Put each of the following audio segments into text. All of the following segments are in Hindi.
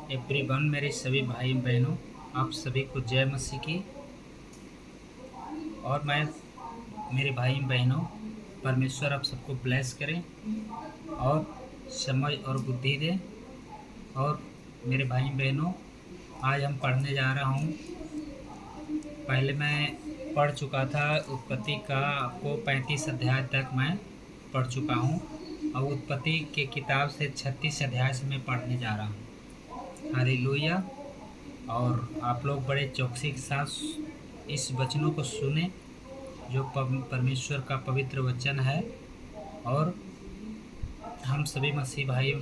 एवरीवन, मेरे सभी भाई बहनों, आप सभी को जय मसीह की। और मैं मेरे भाई बहनों, परमेश्वर आप सबको ब्लेस करें और समझ और बुद्धि दें। और मेरे भाई बहनों, आज हम पढ़ने जा रहा हूँ। पहले मैं पढ़ चुका था उत्पत्ति का, आपको 35 अध्याय तक मैं पढ़ चुका हूँ। और उत्पत्ति के किताब से 36 अध्याय से मैं पढ़ने जा रहा हूँ। हालेलुया। और आप लोग बड़े चौकसी के साथ इस वचनों को सुने जो परमेश्वर का पवित्र वचन है। और हम सभी मसीह भाई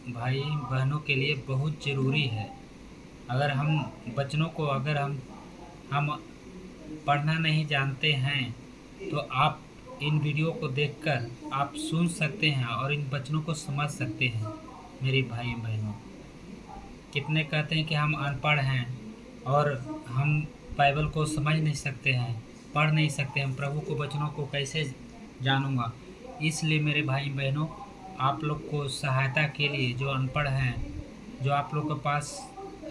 बहनों के लिए बहुत ज़रूरी है। अगर हम वचनों को हम पढ़ना नहीं जानते हैं तो आप इन वीडियो को देखकर आप सुन सकते हैं और इन वचनों को समझ सकते हैं। मेरे भाई बहनों, कितने कहते हैं कि हम अनपढ़ हैं और हम बाइबल को समझ नहीं सकते हैं, पढ़ नहीं सकते हैं, प्रभु को वचनों को कैसे जानूंगा। इसलिए मेरे भाई बहनों, आप लोग को सहायता के लिए, जो अनपढ़ हैं, जो आप लोग के पास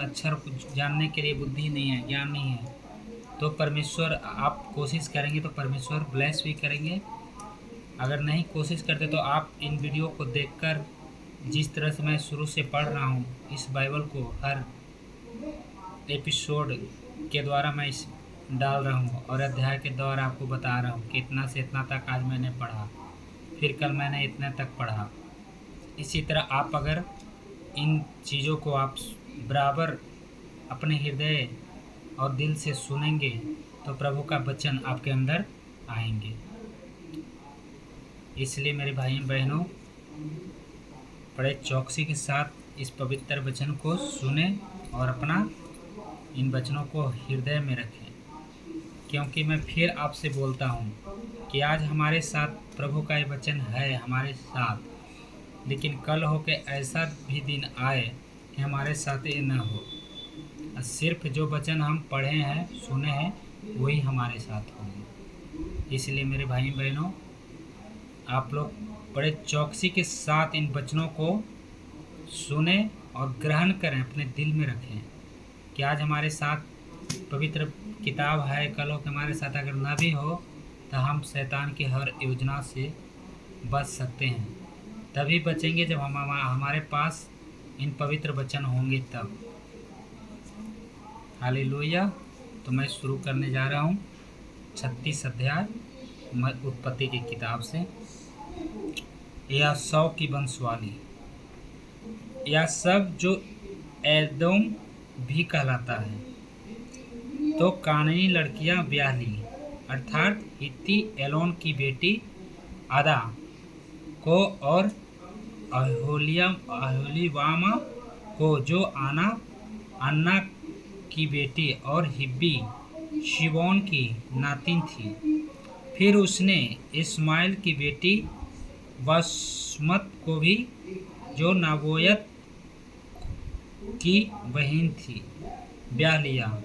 अक्षर जानने के लिए बुद्धि नहीं है, ज्ञान नहीं है, तो परमेश्वर, आप कोशिश करेंगे तो परमेश्वर ब्लेस भी करेंगे। अगर नहीं कोशिश करते तो आप इन वीडियो को देखकर, जिस तरह से मैं शुरू से पढ़ रहा हूँ इस बाइबल को, हर एपिसोड के द्वारा मैं इस डाल रहा हूँ और अध्याय के द्वारा आपको बता रहा हूँ कि इतना से इतना तक आज मैंने पढ़ा, फिर कल मैंने इतने तक पढ़ा। इसी तरह आप अगर इन चीज़ों को आप बराबर अपने हृदय और दिल से सुनेंगे तो प्रभु का वचन आपके अंदर आएंगे। इसलिए मेरे भाई बहनों, बड़े चौकसी के साथ इस पवित्र वचन को सुने और अपना इन वचनों को हृदय में रखें। क्योंकि मैं फिर आपसे बोलता हूँ कि आज हमारे साथ प्रभु का ये वचन है हमारे साथ, लेकिन कल हो के ऐसा भी दिन आए कि हमारे साथ ये न हो। सिर्फ जो वचन हम पढ़े हैं, सुने हैं, वही हमारे साथ होंगे। इसलिए मेरे भाई बहनों, आप लोग बड़े चौकसी के साथ इन वचनों को सुने और ग्रहण करें, अपने दिल में रखें कि आज हमारे साथ पवित्र किताब है, कल हो के हमारे साथ अगर ना भी हो तो हम शैतान की हर योजना से बच सकते हैं। तभी बचेंगे जब हमारे पास इन पवित्र वचन होंगे तब। हालेलुया। तो मैं शुरू करने जा रहा हूँ 36 अध्याय उत्पत्ति की किताब से। यासौ की वंशवाली। यह सब जो एदोम भी कहलाता है, तो कानानी लड़कियां ब्याह ली, अर्थात हित्ती एलोन की बेटी आदा को और अहोलीबामा को, जो अन्ना की बेटी और हिब्बी शिबोन की नातिन थी। फिर उसने इस्माइल की बेटी बसमत को भी, जो नबोयत की बहन थी, ब्याह लिया।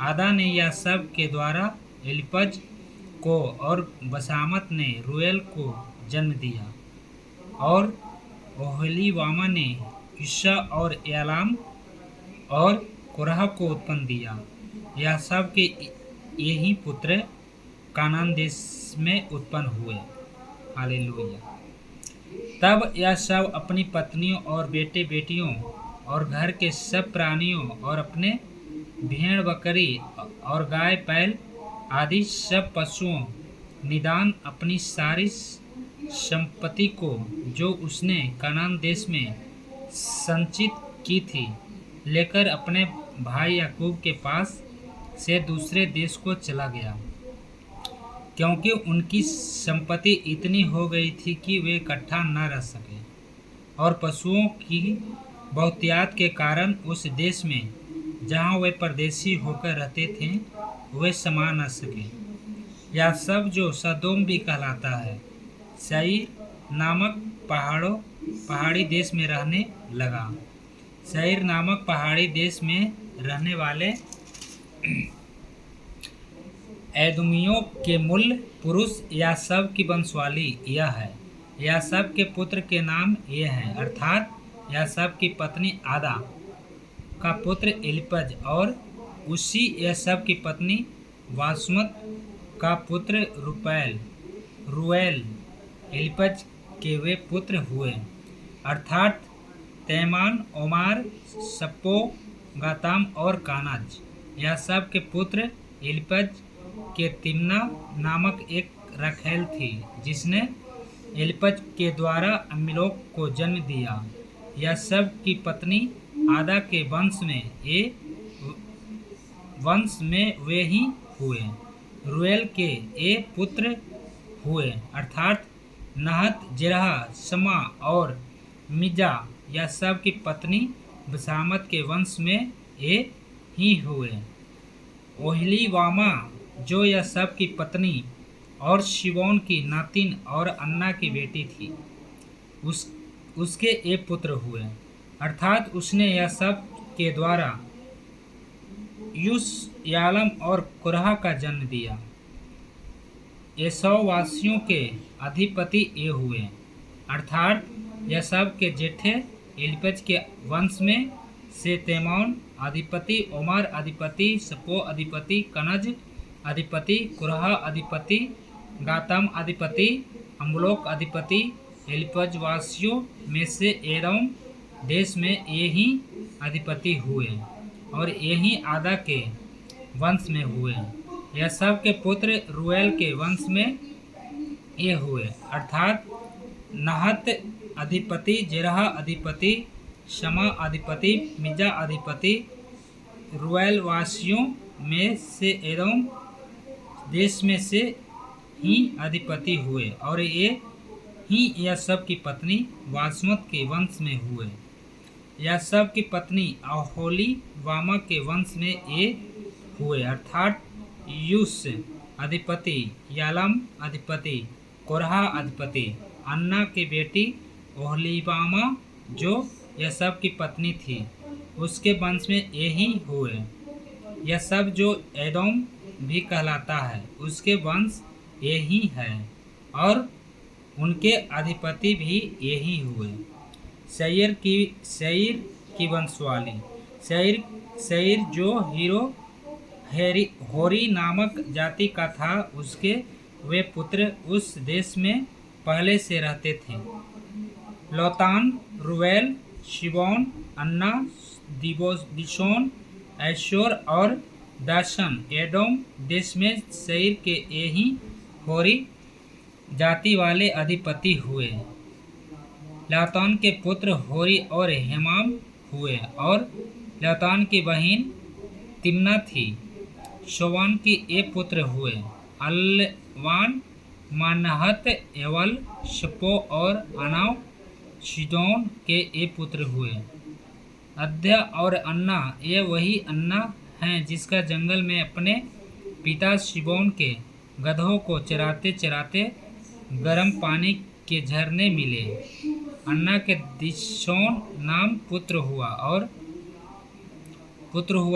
आदा ने यह सब के द्वारा एलिपज को और बसामत ने रुएल को जन्म दिया। और ओहोलीबामा ने ईशा और एलाम और कोरह को उत्पन्न दिया। यह सब के यही पुत्र कानान देश में उत्पन्न हुए। हालेलुया। तब यह सब अपनी पत्नियों और बेटे बेटियों और घर के सब प्राणियों और अपने भेड़ बकरी और गाय बैल आदि सब पशुओं, निदान अपनी सारी संपत्ति को, जो उसने कनान देश में संचित की थी, लेकर अपने भाई याकूब के पास से दूसरे देश को चला गया, क्योंकि उनकी संपत्ति इतनी हो गई थी कि वे इकट्ठा न रह सके, और पशुओं की बहुतायत के कारण उस देश में जहाँ वे परदेशी होकर रहते थे, वे समा न सके। यह सब जो सदोम भी कहलाता है, सईर नामक पहाड़ी देश में रहने लगा। सईर नामक पहाड़ी देश में रहने वाले एदोमियों के मूल पुरुष या सब की वंशवाली यह है। या सब के पुत्र के नाम ये हैं, अर्थात या सब की पत्नी आदा का पुत्र एलिपज और उसी एसब की पत्नी बासमत का पुत्र रुएल एलिपज के वे पुत्र हुए, अर्थात तैमान, ओमार, सप्पो, गाताम और कानज। यह सब के पुत्र एलिपज के तिम्ना नामक एक रखैल थी, जिसने एलिपज के द्वारा अम्मीलोक को जन्म दिया। यह सब की पत्नी आदा के वंश में वे ही हुए। रुएल के ये पुत्र हुए, अर्थात नहत, जेरह, शमा और मिजा। यह सब की पत्नी बसामत के वंश में ये ही हुए। ओहलीबामा, जो यह सब की पत्नी और शिबोन की नातिन और अन्ना की बेटी थी, उसके ये पुत्र हुए, अर्थात उसने यह सब के द्वारा यूस, यालम और कुरहा का जन्म दिया। एसौवासियों के अधिपति ये हुए, अर्थात यह सब के जेठे एलिपज के वंश में से तैमौन अधिपति, ओमार अधिपति, सपो अधिपति, कनज अधिपति, कुरहा अधिपति, गातम अधिपति, अम्लोक अधिपति। एलिपज वासियों में से एदोम देश में ये ही अधिपति हुए और यही आदा के वंश में हुए। यह सब के पुत्र रुएल के वंश में ये हुए, अर्थात नहत अधिपति, जेरह अधिपति, शमा अधिपति, मिजा अधिपति। रुएल वासियों में से एदोम देश में से ही अधिपति हुए और यह सब की पत्नी बासमत के वंश में हुए। यह सब की पत्नी ओहोलीबामा के वंश में ये हुए, अर्थात यूस अधिपति, यालम अधिपति, कोरहा अधिपति। अन्ना की बेटी ओहोलीबामा, जो यह सब की पत्नी थी, उसके वंश में ये ही हुए। यह सब जो एदोम भी कहलाता है, उसके वंश ये ही है और उनके अधिपति भी यही हुए। सईर की वंशवाली। सईर जो होरी नामक जाति का था, उसके वे पुत्र उस देश में पहले से रहते थे। लोतान, रुएल, शिबोन, अन्ना, दिशोन, ऐशोर और दाशन एदोम देश में सईर के यही होरी जाति वाले अधिपति हुए। लोतान के पुत्र होरी और हेमाम हुए और लोतान की बहन तिम्ना थी। शोवान की ये पुत्र हुए, अल्वान, मानहत, एवल, शपो और अनाव। शिदोन के ये पुत्र हुए। अद्या और अन्ना, ये वही अन्ना हैं जिसका जंगल में अपने पिता शिबोन के गधों को चराते चराते गर्म पानी के झरने मिले। अन्ना के दिशोन नाम पुत्र हुआ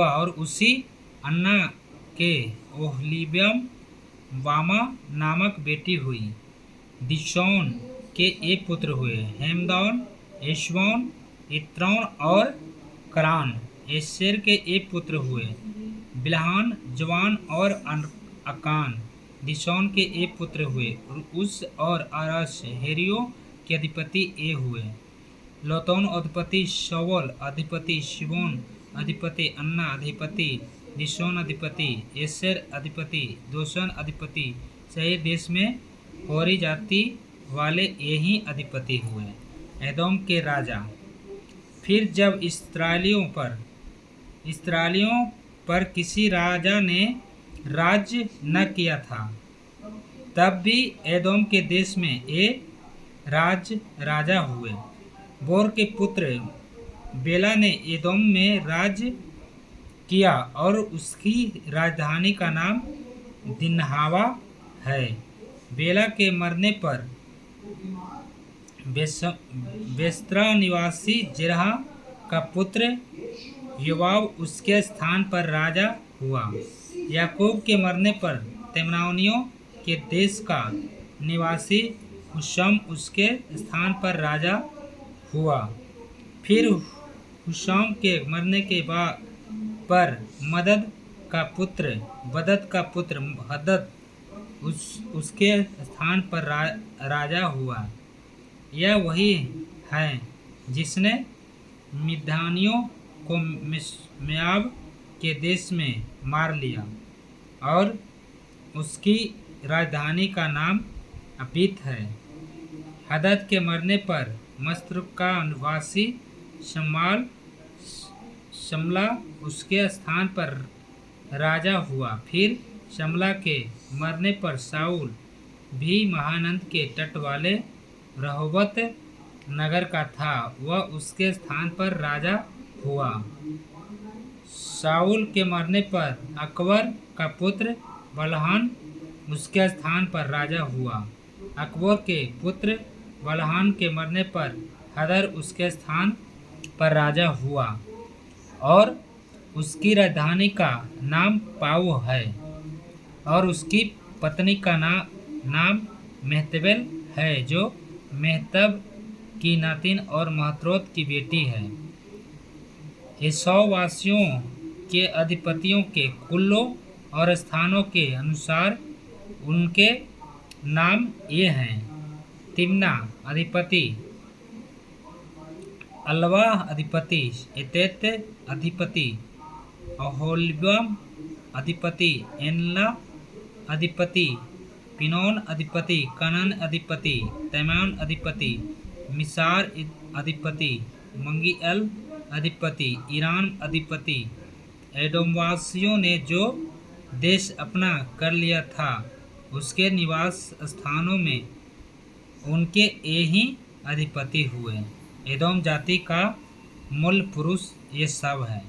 और उसी अन्ना के ओहलीबामा नामक बेटी हुई। दिशोन के ये पुत्र हुए, हेमदान, एशबोन, इत्रोन और करान। एशेर के ये पुत्र हुए, बिल्हान, जवान और अकान। दिशोन के ये पुत्र हुए, उस और अरस। हेरियो के अधिपति ये हुए। लोतोन अधिपति, शौल अधिपति, शिबोन अधिपति, अन्ना अधिपति, दिशोन अधिपति, एशेर अधिपति, दोशन अधिपति। सही देश में होरी जाति वाले यही अधिपति हुए। एदोम के राजा। फिर जब इस्राएलियों पर किसी राजा ने राज्य न किया था, तब भी एदोम के देश में ये राजा हुए। बोर के पुत्र बेला ने एदोम में राज्य किया और उसकी राजधानी का नाम दिन्हावा है। बेला के मरने पर बेस्त्रा निवासी जेरह का पुत्र योबाब उसके स्थान पर राजा हुआ। याकूब के मरने पर तेमनानियों के देश का निवासी हुशम उसके स्थान पर राजा हुआ। फिर हुशाम के मरने के बाद पर मदद बदद का पुत्र हदद उसके स्थान पर राजा हुआ। यह वही है जिसने मिद्यानियों को मिस्याब के देश में मार लिया और उसकी राजधानी का नाम अबीत है। हदद के मरने पर मस्र का निवासी शमला उसके स्थान पर राजा हुआ। फिर शमला के मरने पर शाऊल भी महानद के तट वाले रहोबत नगर का था, वह उसके स्थान पर राजा हुआ। शाऊल के मरने पर अकबर का पुत्र बलहान उसके स्थान पर राजा हुआ। अकबर के पुत्र बलहान के मरने पर हदर उसके स्थान पर राजा हुआ और उसकी राजधानी का नाम पाऊ है और उसकी पत्नी का नाम मेहतबेल है, जो मेहतब की नातिन और महत्रोत की बेटी है। एसाव वासियों के अधिपतियों के कुलों और स्थानों के अनुसार उनके नाम ये हैं: तिम्ना अधिपति, अलवा अधिपति, एतेत अधिपति, ओहोलिबाम अधिपति, एनला अधिपति, पिनोन अधिपति, कनन अधिपति, तैमान अधिपति, मिसार अधिपति, मंगीएल अधिपति, ईरान अधिपति। एडोमवासियों ने जो देश अपना कर लिया था उसके निवास स्थानों में उनके यही अधिपति हुए। एदोम जाति का मूल पुरुष ये सब है।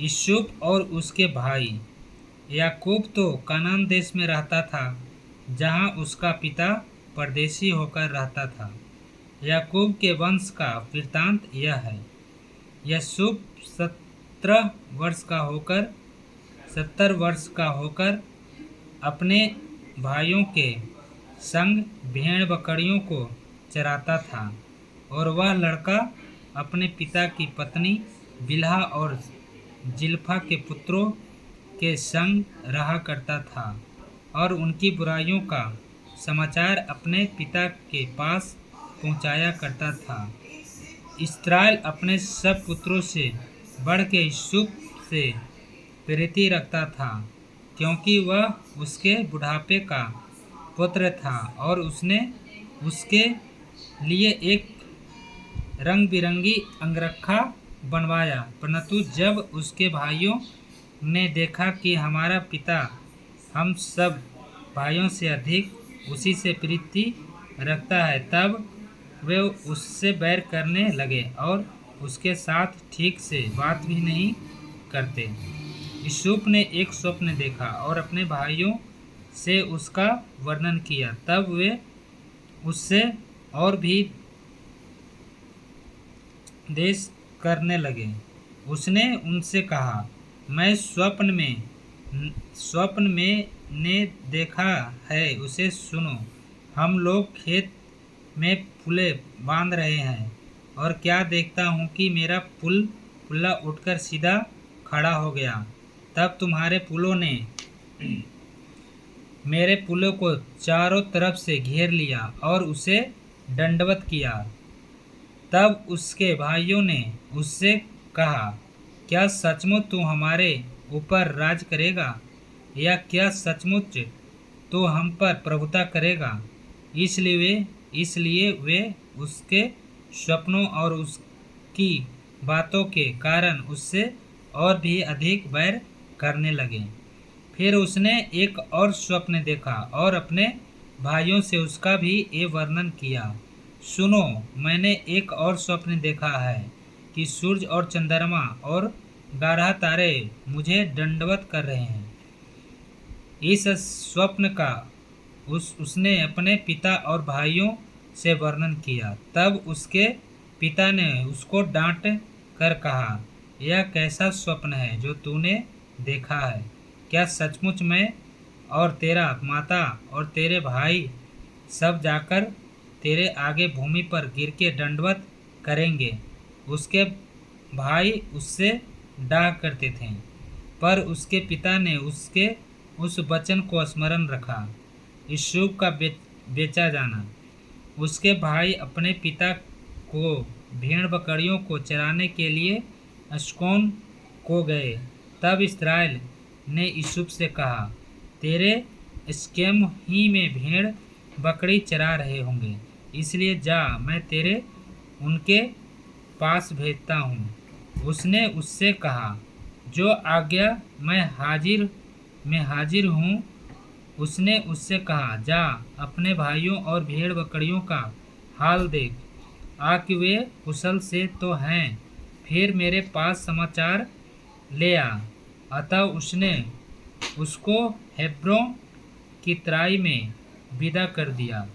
यूसुफ और उसके भाई याकूब तो कनान देश में रहता था, जहाँ उसका पिता परदेशी होकर रहता था। याकूब के वंश का वृत्तांत यह है: यूसुफ 70 वर्ष का होकर अपने भाइयों के संग भेड़ बकरियों को चराता था, और वह लड़का अपने पिता की पत्नी बिल्हा और जिल्फा के पुत्रों के संग रहा करता था और उनकी बुराइयों का समाचार अपने पिता के पास पहुंचाया करता था। इस्राएल अपने सब पुत्रों से बढ़ के यूसुफ से प्रीति रखता था, क्योंकि वह उसके बुढ़ापे का पुत्र था और उसने उसके लिए एक रंग बिरंगी अंगरखा बनवाया। परंतु जब उसके भाइयों ने देखा कि हमारा पिता हम सब भाइयों से अधिक उसी से प्रीति रखता है, तब वे उससे बैर करने लगे और उसके साथ ठीक से बात भी नहीं करते। यूसुफ ने एक स्वप्न देखा और अपने भाइयों से उसका वर्णन किया। तब वे उससे और भी देश करने लगे। उसने उनसे कहा, मैं स्वप्न में ने देखा है, उसे सुनो। हम लोग खेत में पुल्ले बांध रहे हैं और क्या देखता हूँ कि मेरा पुल्ला उठकर सीधा खड़ा हो गया। तब तुम्हारे पुल्लों ने मेरे पुल्लों को चारों तरफ से घेर लिया और उसे दंडवत किया। तब उसके भाइयों ने उससे कहा, क्या सचमुच तू हमारे ऊपर राज करेगा, या क्या सचमुच तू हम पर प्रभुता करेगा? इसलिए वे उसके स्वप्नों और उसकी बातों के कारण उससे और भी अधिक बैर करने लगे। फिर उसने एक और स्वप्न देखा और अपने भाइयों से उसका भी ये वर्णन किया। सुनो, मैंने एक और स्वप्न देखा है कि सूरज और चंद्रमा और 11 तारे मुझे दंडवत कर रहे हैं। इस स्वप्न का उसने अपने पिता और भाइयों से वर्णन किया। तब उसके पिता ने उसको डांट कर कहा, यह कैसा स्वप्न है जो तूने देखा है? क्या सचमुच मैं और तेरा माता और तेरे भाई सब जाकर तेरे आगे भूमि पर गिर के दंडवत करेंगे? उसके भाई उससे डाह करते थे, पर उसके पिता ने उसके उस वचन को स्मरण रखा। यूसुफ का बेचा जाना। उसके भाई अपने पिता को भेड़ बकरियों को चराने के लिए अश्कोन को गए। तब इस्राएल ने यूसुफ से कहा, तेरे स्केम ही में भेड़ बकरी चरा रहे होंगे, इसलिए जा, मैं तेरे उनके पास भेजता हूँ। उसने उससे कहा, जो आज्ञा, मैं हाजिर हूँ। उसने उससे कहा, जा, अपने भाइयों और भेड़ बकरियों का हाल देख, आ कि वे कुशल से तो हैं, फिर मेरे पास समाचार ले आ। अतः उसने उसको हेब्रोन की तराई में विदा कर दिया,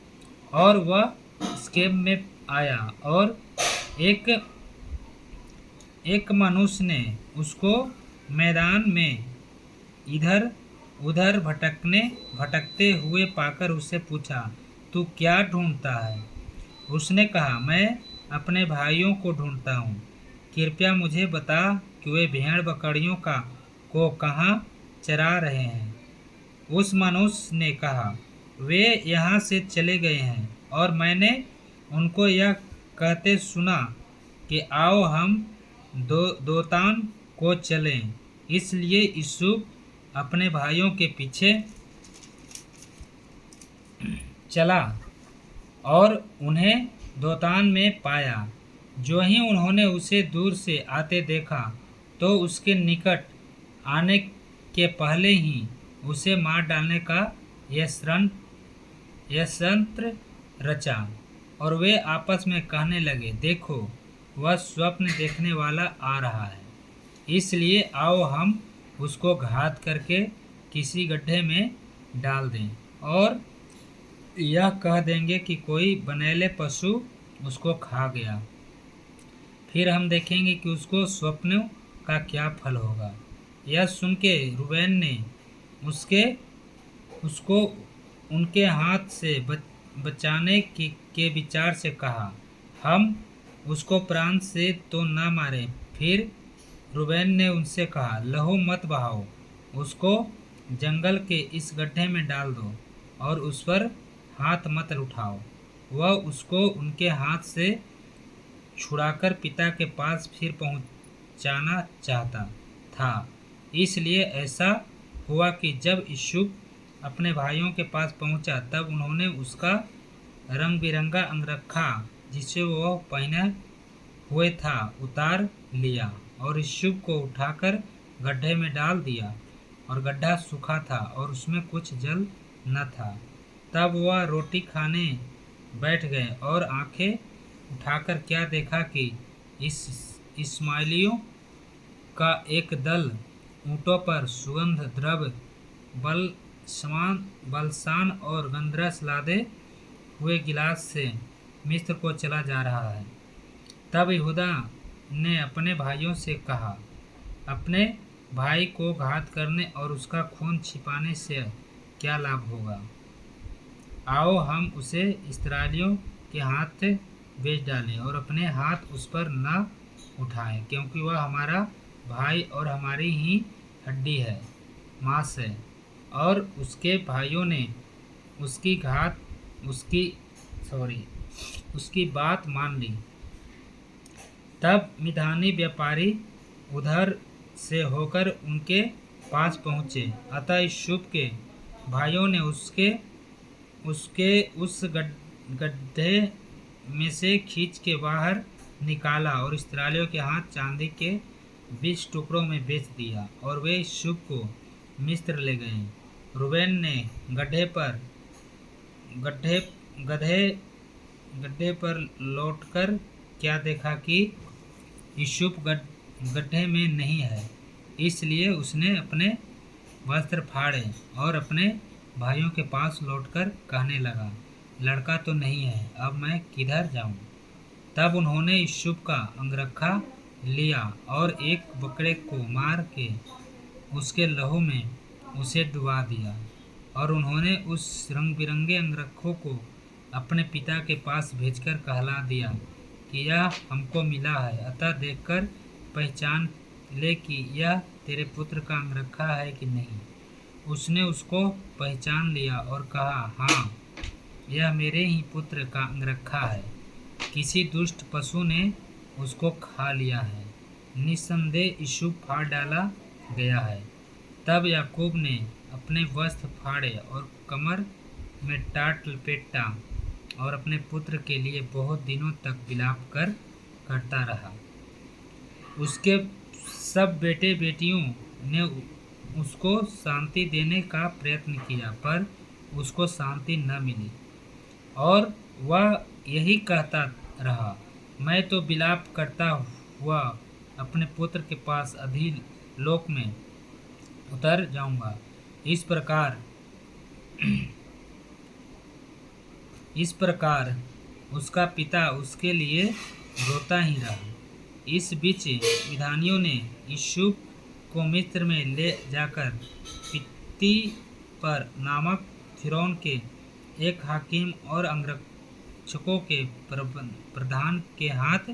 और वह स्केम में आया, और एक एक मनुष्य ने उसको मैदान में इधर उधर भटकते हुए पाकर उससे पूछा, तू क्या ढूंढता है? उसने कहा, मैं अपने भाइयों को ढूंढता हूँ, कृपया मुझे बता कि वे भेड़ बकरियों को कहाँ चरा रहे हैं। उस मनुष्य ने कहा, वे यहाँ से चले गए हैं, और मैंने उनको यह कहते सुना कि आओ हम दोतान को चलें। इसलिए यूसुफ अपने भाइयों के पीछे चला और उन्हें दोतान में पाया। जो ही उन्होंने उसे दूर से आते देखा, तो उसके निकट आने के पहले ही उसे मार डालने का यंत्र रचा। और वे आपस में कहने लगे, देखो, वह स्वप्न देखने वाला आ रहा है, इसलिए आओ हम उसको घात करके किसी गड्ढे में डाल दें, और यह कह देंगे कि कोई बनेले पशु उसको खा गया। फिर हम देखेंगे कि उसको स्वप्नों का क्या फल होगा। यह सुन के रूबेन ने उसको उनके हाथ से बचाने के विचार से कहा, हम उसको प्राण से तो न मारें। फिर रूबेन ने उनसे कहा, लहू मत बहाओ, उसको जंगल के इस गड्ढे में डाल दो, और उस पर हाथ मत उठाओ। वह उसको उनके हाथ से छुड़ाकर पिता के पास फिर पहुंचाना चाहता था। इसलिए ऐसा हुआ कि जब यूसुफ अपने भाइयों के पास पहुंचा, तब उन्होंने उसका रंग बिरंगा अंगरखा जिसे वह पहने हुए था उतार लिया, और यूसुफ को उठाकर गड्ढे में डाल दिया। और गड्ढा सूखा था और उसमें कुछ जल न था। तब वह रोटी खाने बैठ गए, और आंखें उठाकर क्या देखा कि इस्माइलियों का एक दल ऊँटों पर सुगंध द्रव्य, बलसान और गंधरस लादे हुए गिलास से मिस्र को चला जा रहा है। तब यहूदा ने अपने भाइयों से कहा, अपने भाई को घात करने और उसका खून छिपाने से क्या लाभ होगा? आओ हम उसे इस्राएलियों के हाथ बेच डालें, और अपने हाथ उस पर न उठाएं, क्योंकि वह हमारा भाई और हमारी ही हड्डी है, मांस है। और उसके भाइयों ने उसकी बात मान ली। तब मिधानी व्यापारी उधर से होकर उनके पास पहुँचे। अतः यूसुफ के भाइयों ने उसके उस गड्ढे में से खींच के बाहर निकाला, और इस्राएलियों के हाथ चांदी के 20 टुकड़ों में बेच दिया, और वे यूसुफ को मिस्र ले गए। रूबेन ने गड्ढे पर लौटकर क्या देखा कि यूसुफ गड्ढे में नहीं है, इसलिए उसने अपने वस्त्र फाड़े और अपने भाइयों के पास लौटकर कहने लगा, लड़का तो नहीं है, अब मैं किधर जाऊं? तब उन्होंने यूसुफ का अंगरखा लिया और एक बकरे को मार के उसके लहू में उसे डुबा दिया, और उन्होंने उस रंग बिरंगे अंगरखों को अपने पिता के पास भेजकर कहला दिया कि यह हमको मिला है। अतः देखकर पहचान ले कि यह तेरे पुत्र का अंगरखा है कि नहीं। उसने उसको पहचान लिया और कहा, हाँ, यह मेरे ही पुत्र का अंगरखा है। किसी दुष्ट पशु ने उसको खा लिया है। निस्संदेह यूसुफ फाड़ डाला गया है। तब याकूब ने अपने वस्त्र फाड़े और कमर में टाट लपेटा और अपने पुत्र के लिए बहुत दिनों तक विलाप करता रहा। उसके सब बेटे बेटियों ने उसको शांति देने का प्रयत्न किया, पर उसको शांति न मिली और वह यही कहता रहा, मैं तो विलाप करता हुआ अपने पुत्र के पास अधोलोक में उतर जाऊंगा। इस प्रकार उसका पिता उसके लिए रोता ही रहा। इस बीच मिद्यानियों ने यूसुफ को मिस्र में ले जाकर पोतीफर नामक फिरौन के एक हाकिम और अंगरक्षकों के प्रधान के हाथ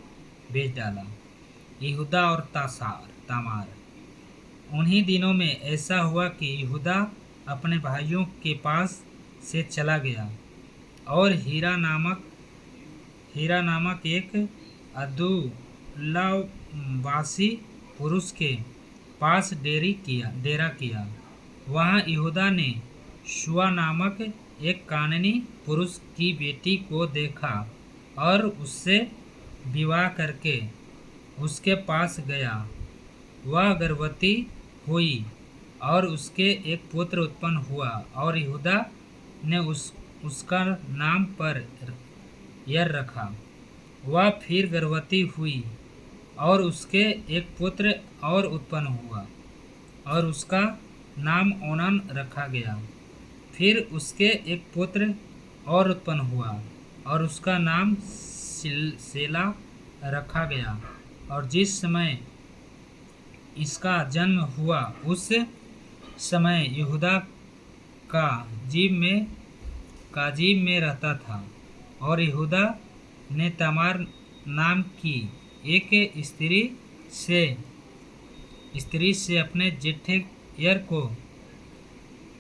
भेज डाला। यहूदा और तामार। उन्हीं दिनों में ऐसा हुआ कि यहूदा अपने भाइयों के पास से चला गया और हीरा नामक एक अदुल्लामवासी पुरुष के पास डेरा किया। वहाँ यहूदा ने शुआ नामक एक कानानी पुरुष की बेटी को देखा और उससे विवाह करके उसके पास गया। वह गर्भवती हुई और उसके एक पुत्र उत्पन्न हुआ और यहूदा ने उसका नाम पर यर रखा। वह फिर गर्भवती हुई और उसके एक पुत्र और उत्पन्न हुआ और उसका नाम ओनान रखा गया। फिर उसके एक पुत्र और उत्पन्न हुआ और उसका नाम सेला रखा गया। और जिस समय इसका जन्म हुआ उस समय यहूदा काजीब में रहता था और यहूदा ने तमार नाम की एक स्त्री से अपने जेठे यर को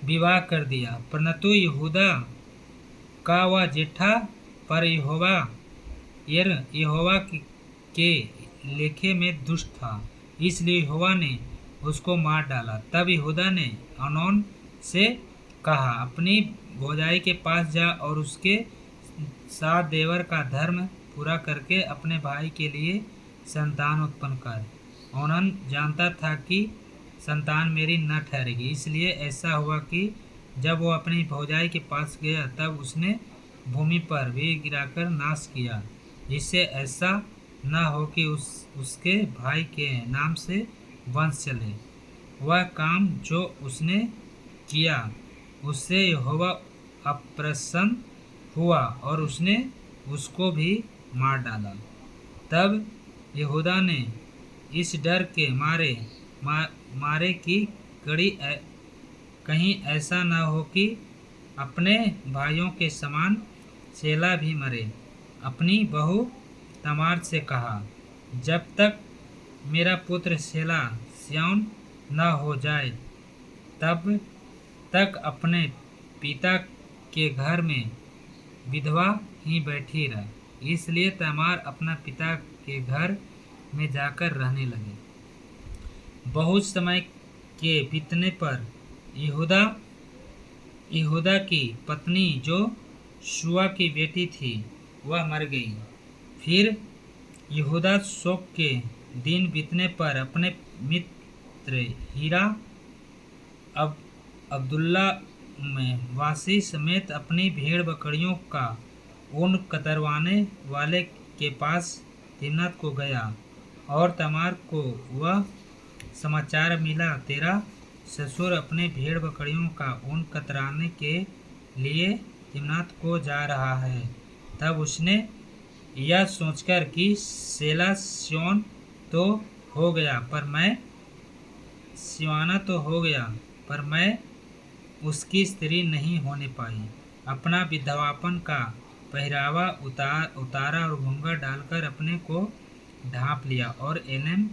विवाह कर दिया, परंतु यहूदा का वह जेठा पर यहोवा के लेखे में दुष्ट था, इसलिए यहोवा ने उसको मार डाला। तब यहूदा ने अमनोन से कहा, अपनी भौजाई के पास जा और उसके साथ देवर का धर्म पूरा करके अपने भाई के लिए संतान उत्पन्न कर। ओनान जानता था कि संतान मेरी न ठहरेगी, इसलिए ऐसा हुआ कि जब वो अपनी भौजाई के पास गया तब उसने भूमि पर भी गिराकर नाश किया, जिससे ऐसा न हो कि उसके भाई के नाम से वंश चले। वह काम जो उसने किया उससे यहोवा अप्रसन्न हुआ और उसने उसको भी मार डाला। तब यहूदा ने इस डर के मारे कि कहीं ऐसा न हो कि अपने भाइयों के समान सेला भी मरे, अपनी बहू तमार से कहा, जब तक मेरा पुत्र सेला सियान न हो जाए तब तक अपने पिता के घर में विधवा ही बैठी रह। इसलिए तमार अपना पिता के घर में जाकर रहने लगे। बहुत समय के बीतने पर यहूदा की पत्नी जो शुआ की बेटी थी वह मर गई। फिर यहूदा शोक के दिन बीतने पर अपने मित्र हीरा अब्दुल्ला में वासी समेत अपनी भेड़ बकरियों का ऊन कतरवाने वाले के पास तिम्नात को गया और तमार को वह समाचार मिला, तेरा ससुर अपने भेड़ बकरियों का ऊन कतराने के लिए तिम्नात को जा रहा है। तब उसने यह सोचकर कि सेला सिय्योन तो हो गया पर मैं उसकी स्त्री नहीं होने पाई, अपना विधवापन का पहरावा उतारा और घूंघट डालकर अपने को ढांप लिया और एलेम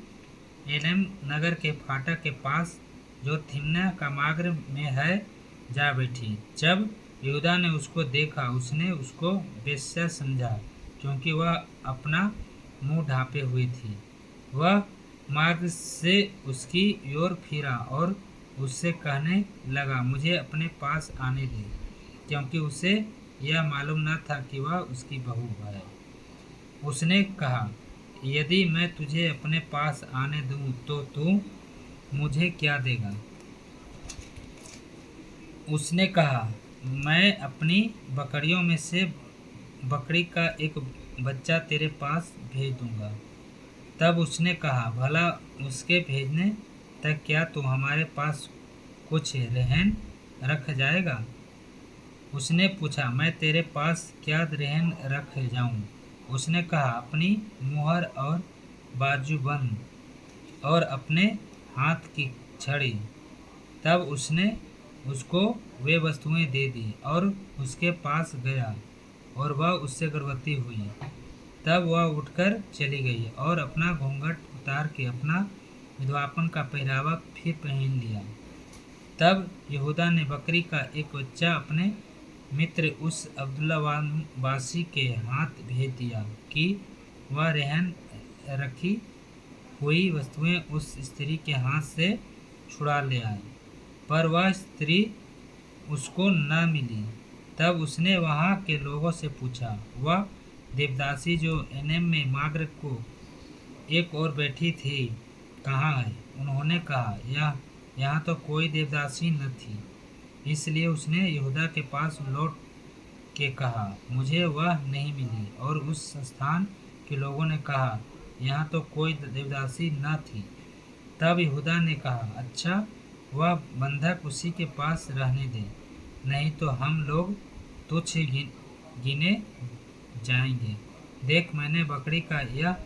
एलेम नगर के फाटक के पास जो थिम्ना का मार्ग में है जा बैठी। जब यहूदा ने उसको देखा उसने उसको वेश्या समझा, क्योंकि वह अपना मुंह ढांपे हुई थी। वह मार्ग से उसकी ओर फिरा और उससे कहने लगा, मुझे अपने पास आने दे, क्योंकि उसे यह मालूम न था कि वह उसकी बहू है। उसने कहा, यदि मैं तुझे अपने पास आने दूं तो तू मुझे क्या देगा? उसने कहा, मैं अपनी बकरियों में से बकरी का एक बच्चा तेरे पास भेज दूंगा। तब उसने कहा, भला उसके भेजने तक क्या तू हमारे पास कुछ रहन रख जाएगा? उसने पूछा, मैं तेरे पास क्या रहन रख जाऊं? उसने कहा, अपनी मुहर और बाजूबंद और अपने हाथ की छड़ी। तब उसने उसको वे वस्तुएं दे दी और उसके पास गया और वह उससे गर्भवती हुई। तब वह उठकर चली गई और अपना घूंघट उतार के अपना विधवापन का पहरावा फिर पहन लिया। तब यहूदा ने बकरी का एक बच्चा अपने मित्र उस अब्दुल्लावासी के हाथ भेज दिया कि वह रहन रखी हुई वस्तुएं उस स्त्री के हाथ से छुड़ा ले आए, पर वह स्त्री उसको न मिली। तब उसने वहाँ के लोगों से पूछा, वह देवदासी जो एनेम में मार्ग को एक और बैठी थी कहाँ है? उन्होंने कहा, यहाँ तो कोई देवदासी न थी। इसलिए उसने यहूदा के पास लौट के कहा, मुझे वह नहीं मिली। और उस स्थान के लोगों ने कहा, यहाँ तो कोई देवदासी न थी। तब यहूदा ने कहा, अच्छा, वह बंधक उसी के पास रहने दे, नहीं तो हम लोग तुच्छ गिने जाएंगे। देख, मैंने बकरी का यह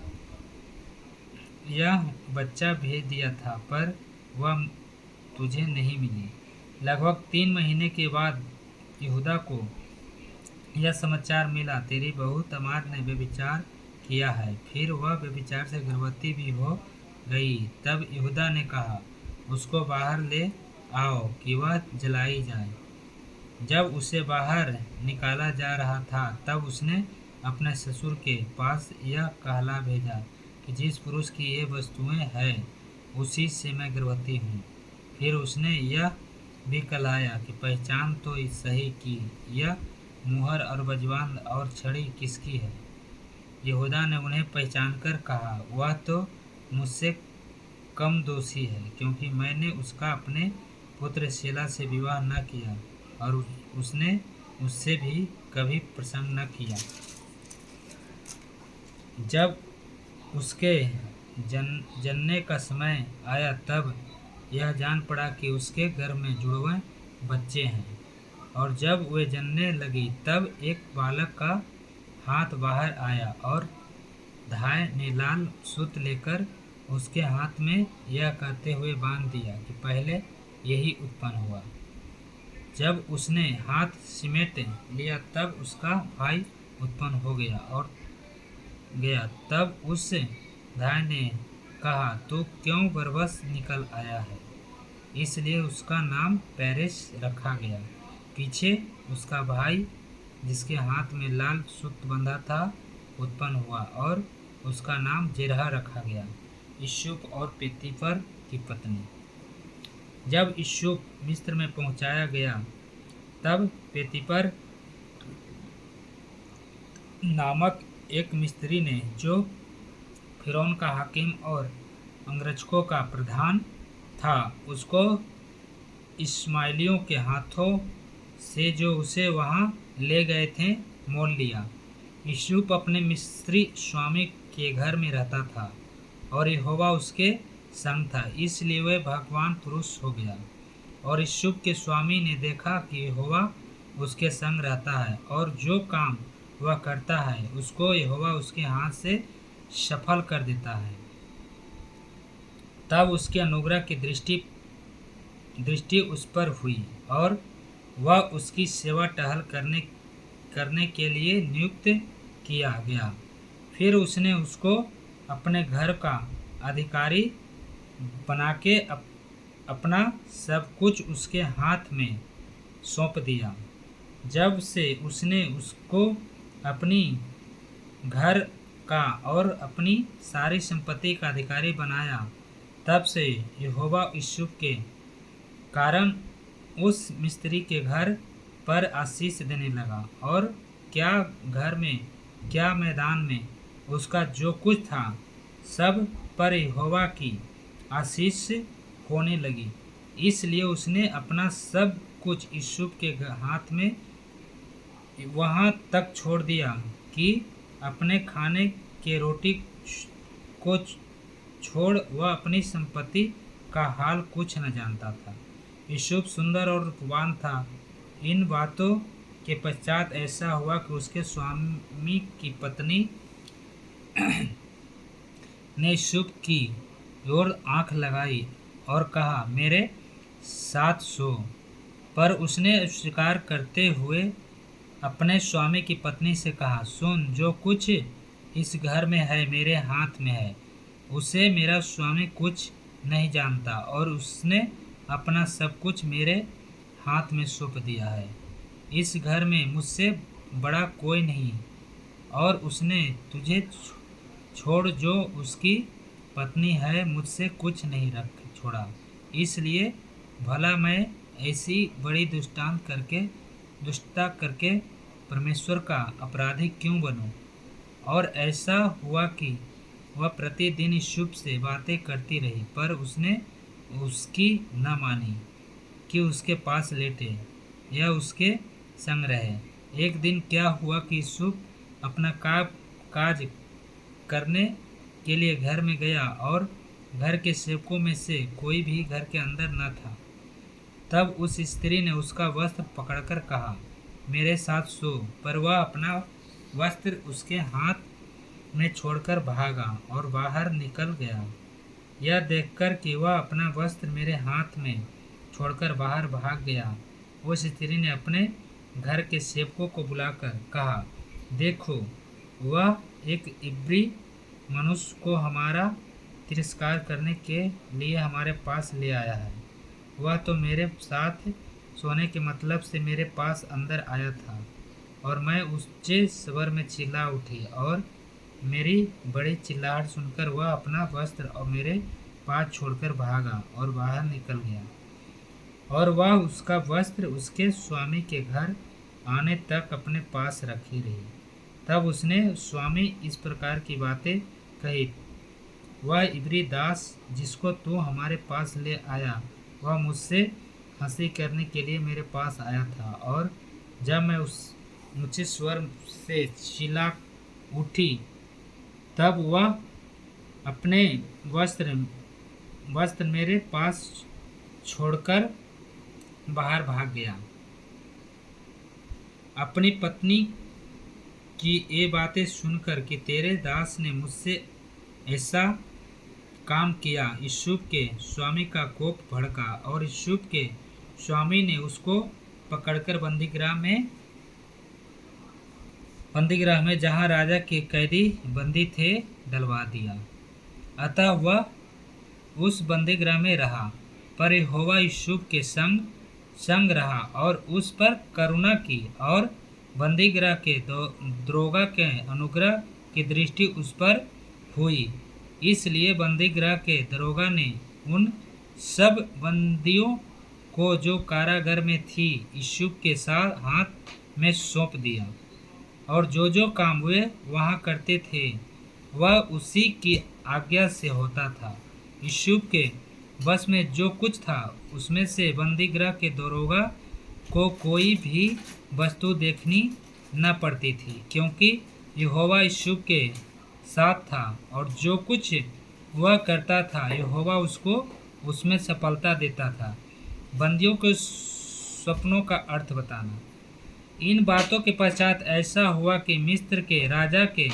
बच्चा भेज दिया था, पर वह तुझे नहीं मिली। लगभग 3 महीने के बाद यहूदा को यह समाचार मिला, तेरी बहू तमार ने व्यभिचार किया है। फिर वह व्यभिचार से गर्भवती भी हो गई। तब यहूदा ने कहा, उसको बाहर ले आओ कि वह जलाई जाए। जब उसे बाहर निकाला जा रहा था, तब उसने अपने ससुर के पास यह कहला भेजा कि जिस पुरुष की ये वस्तुएं हैं, उसी से मैं गर्भवती हूँ। फिर उसने यह भी कहलाया कि पहचान तो सही कि यह मुहर और बजवान और छड़ी किसकी है? यहूदा ने उन्हें पहचानकर कहा, वह तो मुझसे कम दोषी है, क्योंकि मैंने उसका अपने पुत्र शेला से विवाह न किया और उसने उससे भी कभी प्रसंग न किया। जब उसके जनने का समय आया, तब यह जान पड़ा कि उसके गर्भ में जुड़वे बच्चे हैं। और जब वे जनने लगी, तब एक बालक का हाथ बाहर आया और धाय ने लाल सूत लेकर उसके हाथ में यह कहते हुए बांध दिया कि पहले यही उत्पन्न हुआ। जब उसने हाथ सिमेट लिया, तब उसका भाई उत्पन्न हो गया। तब उस धाय ने कहा, तू क्यों गर्भवश निकल आया है? इसलिए उसका नाम पेरेस रखा गया। पीछे उसका भाई, जिसके हाथ में लाल सूत बंधा था, उत्पन्न हुआ और उसका नाम जेरह रखा गया, यूसुफ और पोतीफर की पत्नी। जब यूसुफ मिस्र में पहुंचाया गया, तब पोतीफर नामक एक मिस्री ने, जो फिरौन का हाकिम और अंगरक्षकों का प्रधान था, उसको इश्माएलियों के हाथों से जो उसे वहां ले गए थे मोल लिया। यूसुफ अपने मिस्री स्वामी के घर में रहता था और यहोवा उसके संग था, इसलिए वह भगवान पुरुष हो गया। और यूसुफ के स्वामी ने देखा कि यहोवा उसके संग रहता है और जो काम वह करता है उसको यहोवा उसके हाथ से सफल कर देता है। तब उसके अनुग्रह की दृष्टि उस पर हुई और वह उसकी सेवा टहल करने के लिए नियुक्त किया गया। फिर उसने उसको अपने घर का अधिकारी बना के अपना सब कुछ उसके हाथ में सौंप दिया। जब से उसने उसको अपनी घर का और अपनी सारी संपत्ति का अधिकारी बनाया, तब से यहोवा यूसुफ के कारण उस मिस्त्री के घर पर आशीष देने लगा, और क्या घर में क्या मैदान में उसका जो कुछ था सब पर यहोवा की आशीष होने लगी। इसलिए उसने अपना सब कुछ यूसुफ के हाथ में वहाँ तक छोड़ दिया कि अपने खाने के रोटी को छोड़ वह अपनी संपत्ति का हाल कुछ न जानता था। यूसुफ सुंदर और रूपवान था। इन बातों के पश्चात ऐसा हुआ कि उसके स्वामी की पत्नी ने यूसुफ की ओर आंख लगाई और कहा, मेरे साथ सो। पर उसने अस्वीकार करते हुए अपने स्वामी की पत्नी से कहा, सुन, जो कुछ इस घर में है मेरे हाथ में है, उसे मेरा स्वामी कुछ नहीं जानता, और उसने अपना सब कुछ मेरे हाथ में सौंप दिया है। इस घर में मुझसे बड़ा कोई नहीं, और उसने तुझे छोड़ जो उसकी पत्नी है मुझसे कुछ नहीं रख छोड़ा। इसलिए भला मैं ऐसी बड़ी दुष्टता करके परमेश्वर का अपराधी क्यों बनूं? और ऐसा हुआ कि वह प्रतिदिन यूसुफ से बातें करती रही, पर उसने उसकी न मानी कि उसके पास लेटे या उसके संग रहे। एक दिन क्या हुआ कि यूसुफ अपना काज करने के लिए घर में गया, और घर के सेवकों में से कोई भी घर के अंदर न था। तब उस स्त्री ने उसका वस्त्र पकड़कर कहा, मेरे साथ सो। पर वह अपना वस्त्र उसके हाथ में छोड़कर भागा और बाहर निकल गया। यह देखकर कि वह अपना वस्त्र मेरे हाथ में छोड़कर बाहर भाग गया, उस स्त्री ने अपने घर के सेवकों को बुलाकर कहा, देखो, वह एक इब्री मनुष्य को हमारा तिरस्कार करने के लिए हमारे पास ले आया है। वह तो मेरे साथ सोने के मतलब से मेरे पास अंदर आया था, और मैं ऊंचे स्वर में चिल्ला उठी, और मेरी बड़ी चिल्लाहट सुनकर वह अपना वस्त्र और मेरे पास छोड़कर भागा और बाहर निकल गया, और वह उसका वस्त्र उसके स्वामी के घर आने तक अपने पास रखी रही। तब उसने स्वामी इस प्रकार की बातें कही, वह इब्री दास जिसको तू हमारे पास ले आया, वह मुझसे हंसी करने के लिए मेरे पास आया था, और जब मैं उस ऊंचे स्वर से चिल्ला उठी, तब वह अपने वस्त्र मेरे पास छोड़कर बाहर भाग गया। अपनी पत्नी की ये बातें सुनकर कि तेरे दास ने मुझसे ऐसा काम किया, यूसुफ के स्वामी का कोप भड़का, और यूसुफ के स्वामी ने उसको पकड़कर बंदीगृह में जहाँ राजा के कैदी बंदी थे डलवा दिया। अतः वह उस बंदीगृह में रहा, पर यहोवा यूसुफ के संग रहा और उस पर करुणा की, और बंदीगृह के दरोगा के अनुग्रह की दृष्टि उस पर हुई। इसलिए बंदीगृह के दरोगा ने उन सब बंदियों को जो कारागार में थी यूसुफ के साथ हाथ में सौंप दिया, और जो काम वे वहाँ करते थे वह उसी की आज्ञा से होता था। यूसुफ के बस में जो कुछ था उसमें से बंदीगृह के दरोगा को कोई भी वस्तु देखनी न पड़ती थी, क्योंकि यहोवा यूसुफ के साथ था, और जो कुछ वह करता था यहोवा उसको उसमें सफलता देता था। बंदियों के सपनों का अर्थ बताना। इन बातों के पश्चात ऐसा हुआ कि मिस्र के राजा के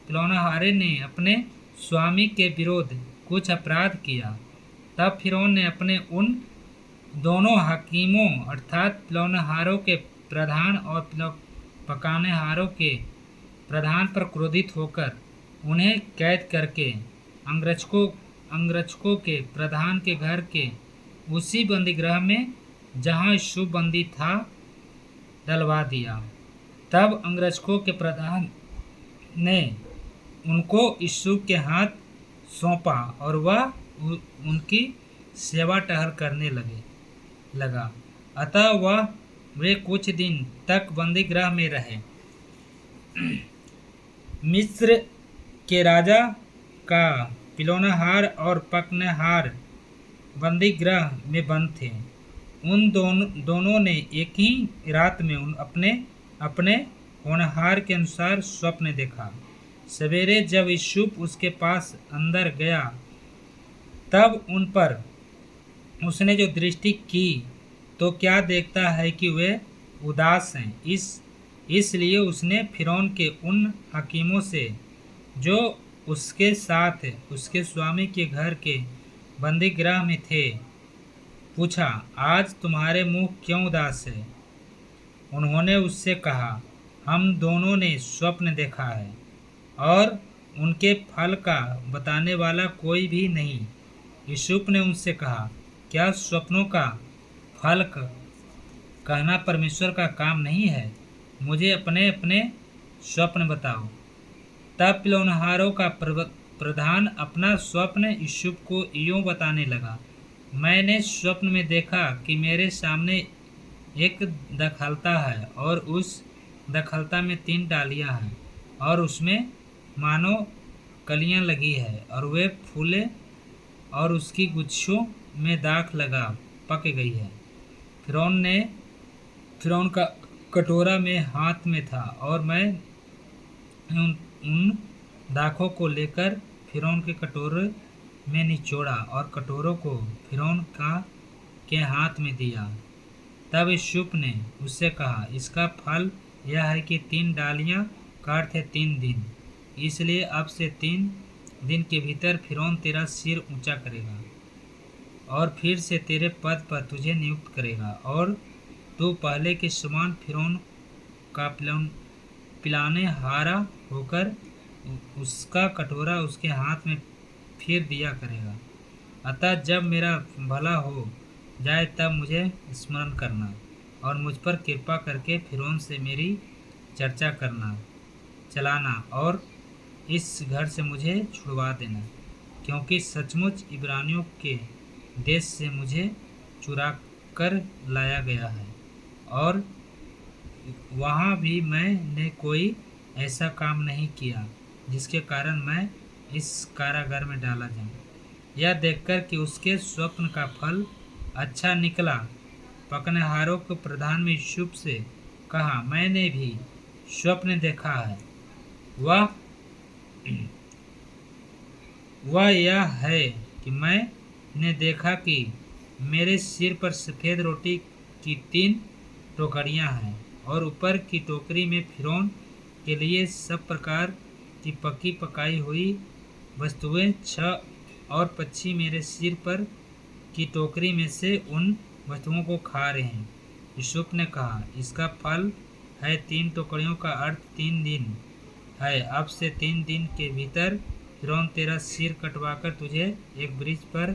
पिलौनहारे ने अपने स्वामी के विरोध कुछ अपराध किया। तब फिरौन ने अपने उन दोनों हकीमों अर्थात पिलौनहारों के प्रधान और पकानेहारों के प्रधान पर क्रोधित होकर उन्हें कैद करके अंगरक्षकों के प्रधान के घर के उसी बंदीगृह में जहाँ यूसुफ बंदी था डलवा दिया। तब अंगरक्षकों के प्रधान ने उनको यूसुफ के हाथ सौंपा और वह उनकी सेवा टहल करने लगा। अतः वे कुछ दिन तक बंदीगृह में रहे। मिस्र के राजा का पिलौनहार और पकनहार बंदीगृह में बंद थे। उन दोनों ने एक ही रात में अपने होनहार के अनुसार स्वप्न देखा। सवेरे जब यूसुफ उसके पास अंदर गया तब उन पर उसने जो दृष्टि की तो क्या देखता है कि वे उदास हैं। इसलिए उसने फिरौन के उन हकीमों से जो उसके साथ उसके स्वामी के घर के बंदीगृह में थे पूछा, आज तुम्हारे मुंह क्यों उदास है? उन्होंने उससे कहा, हम दोनों ने स्वप्न देखा है और उनके फल का बताने वाला कोई भी नहीं। यूसुफ ने उनसे कहा, क्या स्वप्नों का फल कहना परमेश्वर का काम नहीं है? मुझे अपने अपने स्वप्न बताओ। तब पिलौनहारों का प्रधान अपना स्वप्न यूसुफ को यूँ बताने लगा, मैंने स्वप्न में देखा कि मेरे सामने एक दखलता है और उस दखलता में 3 डालियाँ हैं और उसमें मानो कलियाँ लगी है और वे फूले और उसकी गुच्छों में दाख लगा पक गई है। फिरौन का कटोरा में हाथ में था और मैं उन दाखों को लेकर फिरौन के कटोरे में निचोड़ा और कटोरों को फिरौन के हाथ में दिया। तब यूसुफ ने उससे कहा, इसका फल यह है कि 3 डालियां का अर्थ है 3 दिन। इसलिए अब से 3 दिन के भीतर फिरौन तेरा सिर ऊंचा करेगा और फिर से तेरे पद पर तुझे नियुक्त करेगा और तू पहले के समान फिरौन का पिलाने हारा होकर उसका कटोरा उसके हाथ में फिर दिया करेगा। अतः जब मेरा भला हो जाए तब मुझे स्मरण करना और मुझ पर कृपा करके फिरौन से मेरी चर्चा चलाना और इस घर से मुझे छुड़वा देना, क्योंकि सचमुच इब्रानियों के देश से मुझे चुरा कर लाया गया है और वहाँ भी मैंने कोई ऐसा काम नहीं किया जिसके कारण मैं इस कारागार में डाला जाऊँ। यह देखकर कि उसके स्वप्न का फल अच्छा निकला, पकनहारों के प्रधान में यूसुफ से कहा, मैंने भी स्वप्न देखा है। वह यह है कि मैंने देखा कि मेरे सिर पर सफ़ेद रोटी की 3 टोकरियां हैं और ऊपर की टोकरी में फिरौन के लिए सब प्रकार की पकी पकाई हुई वस्तुएं 6 और पक्षी मेरे सिर पर की टोकरी में से उन वस्तुओं को खा रहे हैं। यूसुफ ने कहा, इसका फल है 3 टोकरियों का अर्थ 3 दिन है। अब से 3 दिन के भीतर फिरौन तेरा सिर कटवाकर तुझे एक वृक्ष पर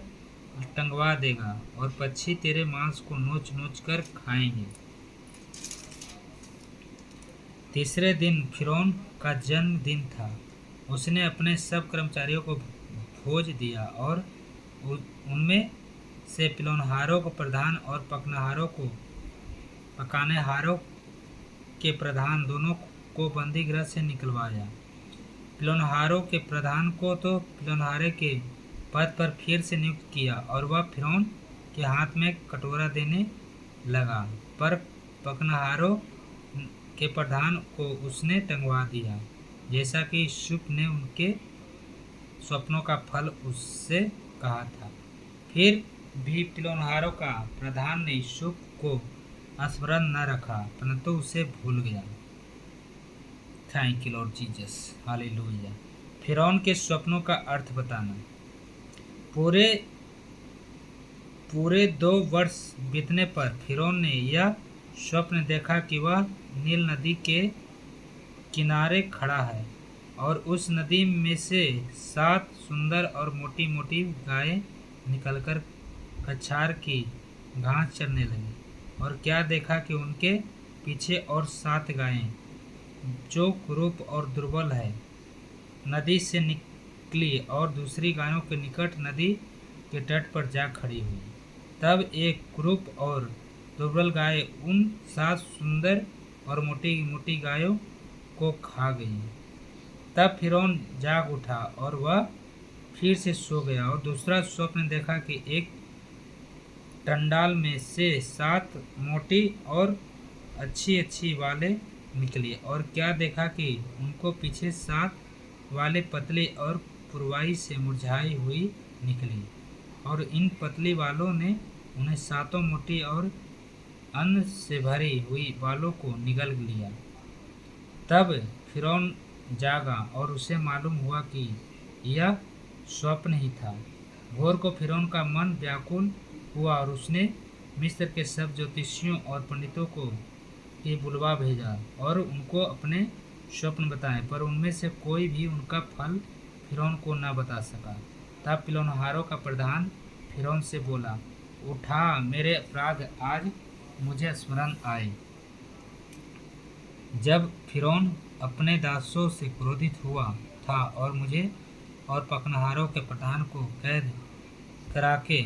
टंगवा देगा और पक्षी तेरे मांस को नोच नोच कर खाएंगे। तीसरे दिन फिरौन का जन्मदिन था। उसने अपने सब कर्मचारियों को भोज दिया और उनमें से पिलौनहारों को प्रधान और पकानेहारों के प्रधान दोनों को बंदीगृह से निकलवाया। पिलौनहारों के प्रधान को तो पिलौनहारे के पद पर फिर से नियुक्त किया और वह फिरौन के हाथ में कटोरा देने लगा, पर पकनहारों के प्रधान को उसने टंगवा दिया, जैसा कि यूसुफ ने उनके स्वप्नों का फल उससे कहा था। फिर भी पिलौनहारों का प्रधान ने यूसुफ को स्मरण न रखा, परंतु उसे भूल गया। Thank you Lord Jesus, hallelujah. फिरौन के स्वप्नों का अर्थ बताना। पूरे 2 वर्ष बीतने पर फिरौन ने यह स्वप्न देखा कि वह नील नदी के किनारे खड़ा है और उस नदी में से 7 सुंदर और मोटी मोटी गायें निकलकर कछार की घास चरने लगी। और क्या देखा कि उनके पीछे और 7 गायें, जो कुरूप और दुर्बल है, नदी से निकली और दूसरी गायों के निकट नदी के तट पर जा खड़ी हुई। तब एक कुरूप और दुर्बल गाय उन 7 सुंदर और मोटी मोटी गायों को खा गई। तब फिरौन जाग उठा और वह फिर से सो गया और दूसरा स्वप्न देखा कि एक टंडाल में से 7 मोटी और अच्छी अच्छी बालें निकली। और क्या देखा कि उनको पीछे 7 वाले पतले और पुरवाई से मुरझाई हुई निकली। और इन पतली बालों ने उन्हें 7 मोटी और अन्न से भरी हुई बालों को निगल लिया। तब फिरौन जागा और उसे मालूम हुआ कि यह स्वप्न ही था। भोर को फिरौन का मन व्याकुल हुआ और उसने मिस्र के सब ज्योतिषियों और पंडितों को ये बुलवा भेजा और उनको अपने स्वप्न बताए, पर उनमें से कोई भी उनका फल फिरौन को न बता सका। तब पिलौनहारों का प्रधान फिरौन से बोला, उठा, मेरे अपराध आज मुझे स्मरण आए। जब फिरौन अपने दासों से क्रोधित हुआ था और मुझे और पकड़हारों के प्रधान को कैद करा के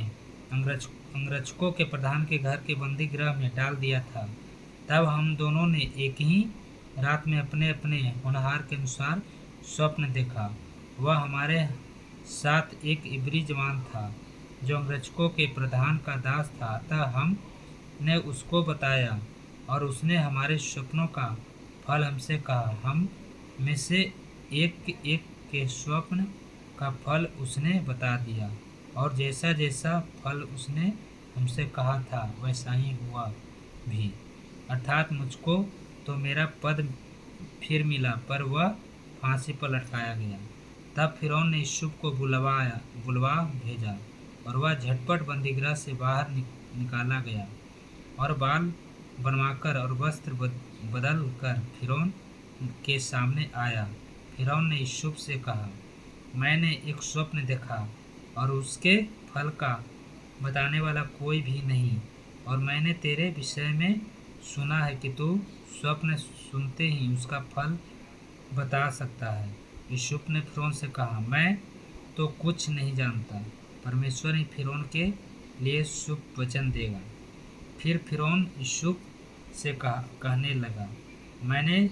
अंगरक्षकों के प्रधान के घर के बंदी गृह में डाल दिया था, तब हम दोनों ने एक ही रात में अपने अपने होनहार के अनुसार स्वप्न देखा। वह हमारे साथ एक इब्री जवान था जो अंगरक्षकों के प्रधान का दास था। अतः हमने उसको बताया और उसने हमारे स्वप्नों का फल हमसे कहा। हम में से एक एक के स्वप्न का फल उसने बता दिया और जैसा जैसा फल उसने हमसे कहा था वैसा ही हुआ भी। अर्थात मुझको तो मेरा पद फिर मिला, पर वह फांसी पर लटकाया गया। तब फिरौन ने यूसुफ को बुलवा भेजा और वह झटपट बंदीगृह से बाहर निकाला गया और बाल बनवाकर और वस्त्र बदल कर फिरौन के सामने आया। फिरौन ने यूसुफ से कहा, मैंने एक स्वप्न देखा और उसके फल का बताने वाला कोई भी नहीं, और मैंने तेरे विषय में सुना है कि तू स्वप्न सुनते ही उसका फल बता सकता है। यूसुफ ने फिरौन से कहा, मैं तो कुछ नहीं जानता, परमेश्वर ही फिरौन के लिए शुभ वचन देगा। फिर फिरौन यूसुफ से कहने लगा, मैंने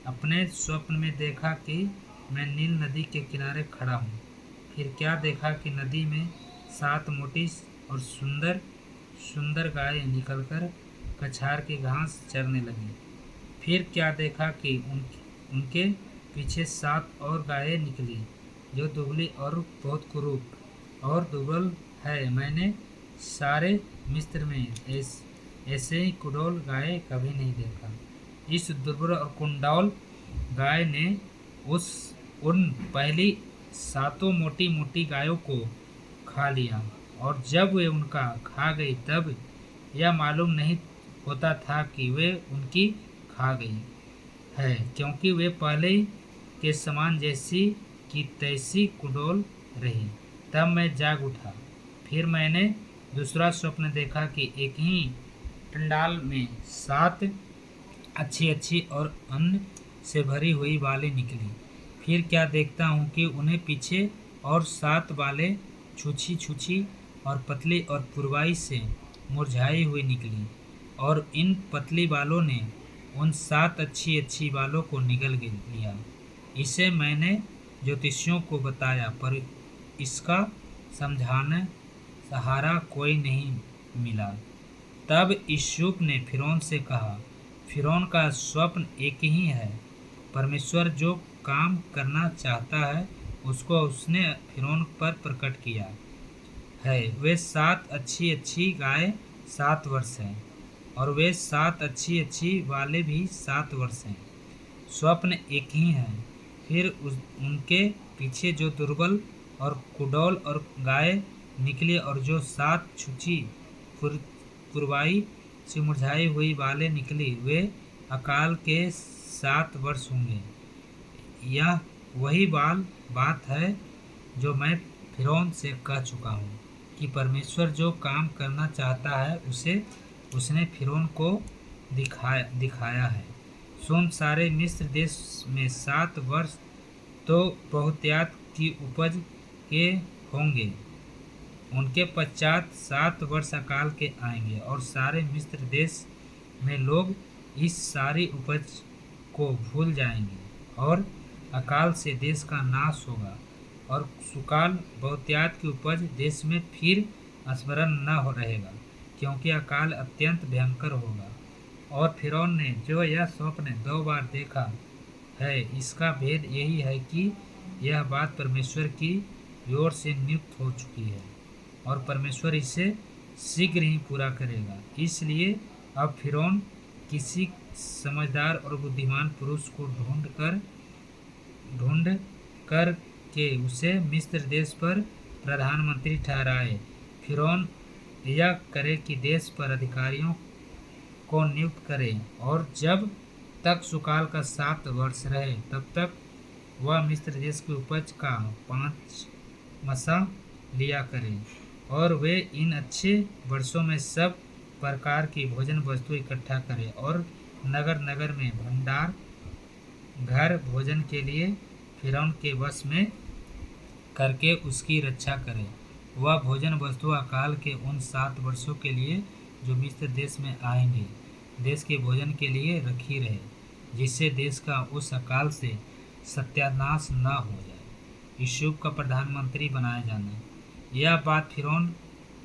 अपने स्वप्न में देखा कि मैं नील नदी के किनारे खड़ा हूँ। फिर क्या देखा कि नदी में 7 मोटी और सुंदर सुंदर गायें निकलकर कछार की घास चरने लगी। फिर क्या देखा कि उनके पीछे 7 और गायें निकली जो दुबली और बहुत कुरूप और दुर्बल है। मैंने सारे मिस्र में ऐसे ही कुडौल गाय कभी नहीं देखा। इस दुर्बल और कुंडौल गाय ने उन पहली 7 मोटी मोटी गायों को खा लिया, और जब वे उनका खा गई तब यह मालूम नहीं होता था कि वे उनकी खा गई है, क्योंकि वे पहले के समान जैसी की तैसी कुडौल रही। तब मैं जाग उठा। फिर मैंने दूसरा स्वप्न देखा कि एक ही टंडाल में 7 अच्छी अच्छी और अन्न से भरी हुई बालें निकली। फिर क्या देखता हूँ कि उन्हें पीछे और 7 बालें छूछी छूछी और पतली और पुरवाई से मुरझाई हुई निकली, और इन पतली बालों ने उन 7 अच्छी अच्छी बालों को निगल लिया। इसे मैंने ज्योतिषियों को बताया, पर इसका समझाने सहारा कोई नहीं मिला। तब यूसुफ ने फिरौन से कहा, फिरौन का स्वप्न एक ही है। परमेश्वर जो काम करना चाहता है उसको उसने फिरौन पर प्रकट किया है। वे 7 अच्छी अच्छी गाय 7 वर्ष हैं, और वे 7 अच्छी अच्छी वाले भी 7 वर्ष हैं। स्वप्न एक ही है। फिर उनके पीछे जो दुर्बल और कुडौल और गाय निकली और जो 7 छुची पुरवाई से मुरझाई हुई बालें निकली, वे अकाल के 7 वर्ष होंगे। यह वही बात है जो मैं फिरौन से कह चुका हूँ कि परमेश्वर जो काम करना चाहता है उसे उसने फिरौन को दिखाया है। सुन, सारे मिस्र देश में 7 वर्ष तो बहुतायत की उपज के होंगे, उनके पश्चात 7 वर्ष अकाल के आएंगे और सारे मिस्र देश में लोग इस सारी उपज को भूल जाएंगे और अकाल से देश का नाश होगा और सुकाल बहुतायत की उपज देश में फिर स्मरण न हो रहेगा, क्योंकि अकाल अत्यंत भयंकर होगा। और फिरौन ने जो यह स्वप्न 2 बार देखा है, इसका भेद यही है कि यह बात परमेश्वर की ओर से नियुक्त हो चुकी है और परमेश्वर इसे शीघ्र ही पूरा करेगा। इसलिए अब फिरौन किसी समझदार और बुद्धिमान पुरुष को ढूंढ कर के उसे मिस्र देश पर प्रधानमंत्री ठहराए। फिरौन यह करे कि देश पर अधिकारियों को नियुक्त करे और जब तक सुकाल का 7 वर्ष रहे तब तक वह मिस्र देश की उपज का 5 मसा लिया करे और वे इन अच्छे वर्षों में सब प्रकार की भोजन वस्तु इकट्ठा करे और नगर नगर में भंडार घर भोजन के लिए फिरौन के वश में करके उसकी रक्षा करे। वह भोजन वस्तु अकाल के उन 7 वर्षों के लिए जो मिस्र देश में आएंगे देश के भोजन के लिए रखी रहे, जिससे देश का उस अकाल से सत्यानाश न हो जाए। यूसुफ का प्रधानमंत्री बनाया जाना। यह बात फिरौन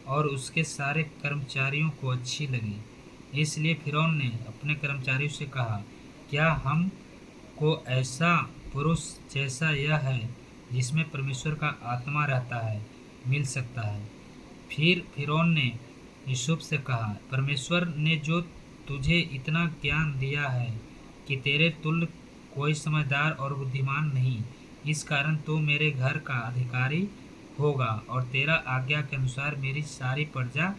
और उसके सारे कर्मचारियों को अच्छी लगी, इसलिए फिरौन ने अपने कर्मचारियों से कहा, क्या हम को ऐसा पुरुष जैसा यह है जिसमें परमेश्वर का आत्मा रहता है मिल सकता है? फिर फिरौन ने यूसुफ से कहा, परमेश्वर ने जो तुझे इतना ज्ञान दिया है कि तेरे तुल्य कोई समझदार और बुद्धिमान नहीं, इस कारण तू मेरे घर का अधिकारी होगा और तेरा आज्ञा के अनुसार मेरी सारी प्रजा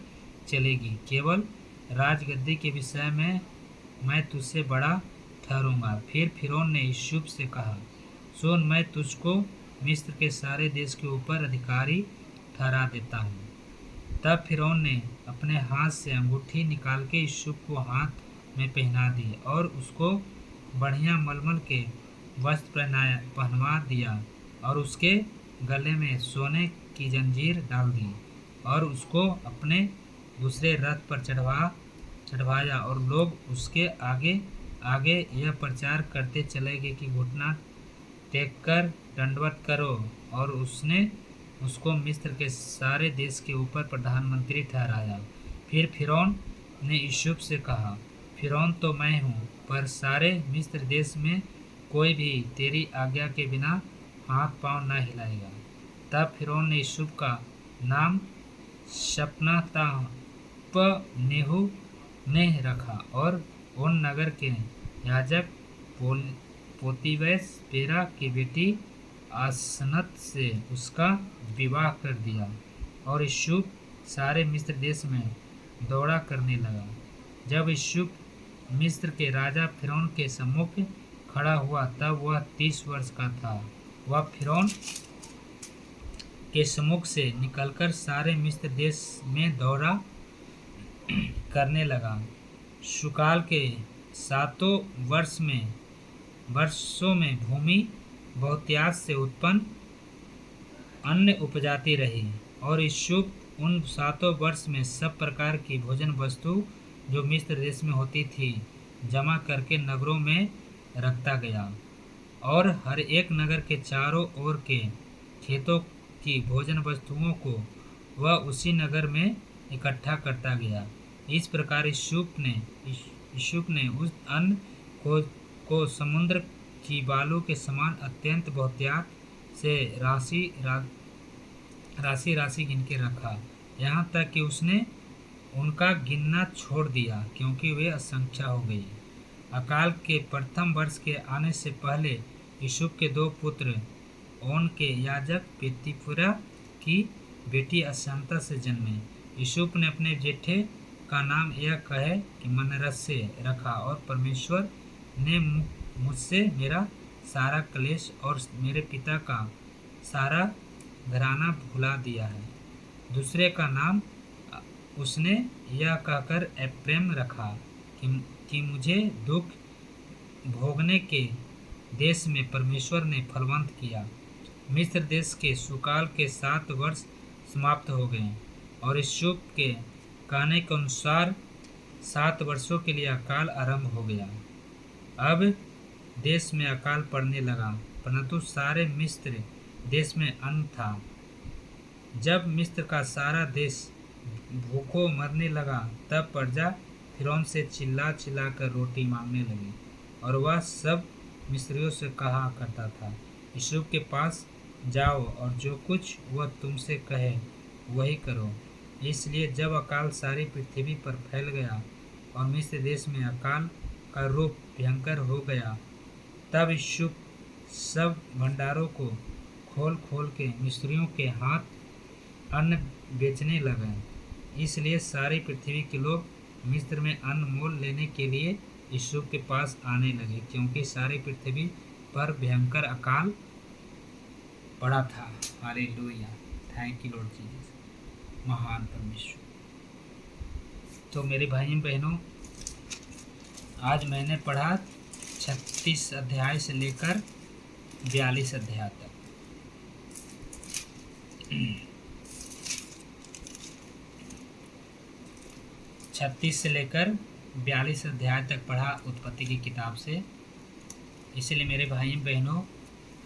चलेगी। केवल राजगद्दी के विषय में मैं तुझसे बड़ा ठहरूंगा। फिर फिरौन ने यूसुफ से कहा, सुन, मैं तुझको मिस्र के सारे देश के ऊपर अधिकारी ठहरा देता हूँ। तब फिरौन ने अपने हाथ से अंगूठी निकाल के यूसुफ को हाथ में पहना दी और उसको बढ़िया मलमल के वस्त्र पहनवा दिया और उसके गले में सोने की जंजीर डाल दी और उसको अपने दूसरे रथ पर चढ़वाया और लोग उसके आगे आगे यह प्रचार करते चले गए कि घुटना टेक कर दंडवत करो। और उसने उसको मिस्र के सारे देश के ऊपर प्रधानमंत्री ठहराया। फिर फिरौन ने यूसुफ से कहा, फिरौन तो मैं हूँ, पर सारे मिस्र देश में कोई भी तेरी आज्ञा के बिना हाथ पांव न हिलाएगा। तब फिरौन ने यूसुफ का नाम शपनातापनेहु ने रखा और उन नगर के याजक पोतीवेस पेरा की बेटी आसनत से उसका विवाह कर दिया। और यूसुफ सारे मिस्र देश में दौड़ा करने लगा। जब यूसुफ मिस्र के राजा फिरौन के सम्मुख खड़ा हुआ तब वह 30 वर्ष का था। वह फिरौन के सम्मुख से निकलकर सारे मिस्र देश में दौरा करने लगा। सुकाल के 7 वर्षों में भूमि बहुतायत से उत्पन्न अन्न उपजाती रही और यूसुफ उन 7 वर्ष में सब प्रकार की भोजन वस्तु जो मिस्र देश में होती थी जमा करके नगरों में रखता गया और हर एक नगर के चारों ओर के खेतों की भोजन वस्तुओं को वह उसी नगर में इकट्ठा करता गया। इस प्रकार यूसुफ ने उस अन्न को समुद्र की बालू के समान अत्यंत बहुतायत से राशि गिन के रखा, यहाँ तक कि उसने उनका गिनना छोड़ दिया क्योंकि वे असंख्य हो गई। अकाल के प्रथम वर्ष के आने से पहले यूसुफ के 2 पुत्र ओन के याजक पोतीफेरा की बेटी अशांता से जन्मे। यूसुफ ने अपने जेठे का नाम यह कहे कि मनरसे रखा और परमेश्वर ने मुझसे मेरा सारा क्लेश और मेरे पिता का सारा घराना भुला दिया है। दूसरे का नाम उसने यह कहकर एप्रैम रखा कि मुझे दुख भोगने के देश में परमेश्वर ने फलवंत किया। मिस्र देश के सुकाल के 7 वर्ष समाप्त हो गए और यूसुफ के कहने के अनुसार 7 वर्षों के लिए अकाल आरंभ हो गया। अब देश में अकाल पड़ने लगा, परंतु सारे मिस्र देश में अन्न था। जब मिस्र का सारा देश भूखों मरने लगा, तब प्रजा फिरौन से चिल्ला चिल्ला कर रोटी मांगने लगी, और वह सब मिस्रियों से कहा करता था, यूसुफ के पास जाओ और जो कुछ वह तुमसे कहे वही करो। इसलिए जब अकाल सारी पृथ्वी पर फैल गया और मिस्र देश में अकाल का रूप भयंकर हो गया, तब यूसुफ सब भंडारों को खोल खोल के मिस्रियों के हाथ अन्न बेचने लगे। इसलिए सारी पृथ्वी के लोग मिस्र में अन्न मोल लेने के लिए यूसुफ के पास आने लगे, क्योंकि सारी पृथ्वी पर भयंकर अकाल पड़ा था। Hallelujah, thank you Lord Jesus, महान परमेश्वर। तो मेरे भाई बहनों, आज मैंने पढ़ा 36 अध्याय से लेकर 42 अध्याय तक। 36 से लेकर 42 अध्याय तक पढ़ा उत्पत्ति की किताब से। इसलिए मेरे भाई बहनों,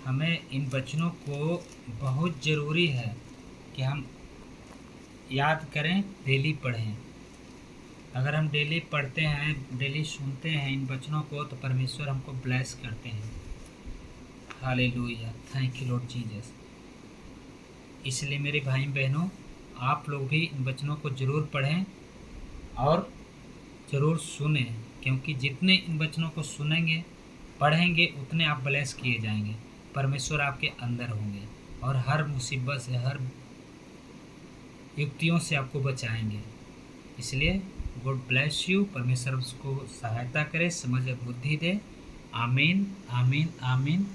हमें इन वचनों को बहुत ज़रूरी है कि हम याद करें, डेली पढ़ें। अगर हम डेली पढ़ते हैं, डेली सुनते हैं इन वचनों को, तो परमेश्वर हमको ब्लेस करते हैं। Hallelujah, thank you Lord Jesus. इसलिए मेरे भाई बहनों, आप लोग भी इन वचनों को ज़रूर पढ़ें और ज़रूर सुने, क्योंकि जितने इन वचनों को सुनेंगे, पढ़ेंगे, उतने आप ब्लेस किए जाएंगे। परमेश्वर आपके अंदर होंगे और हर मुसीबत से, हर युक्तियों से आपको बचाएंगे। इसलिए गॉड ब्लेस यू। परमेश्वर उसको सहायता करे, समझ और बुद्धि दे। आमीन, आमीन, आमीन।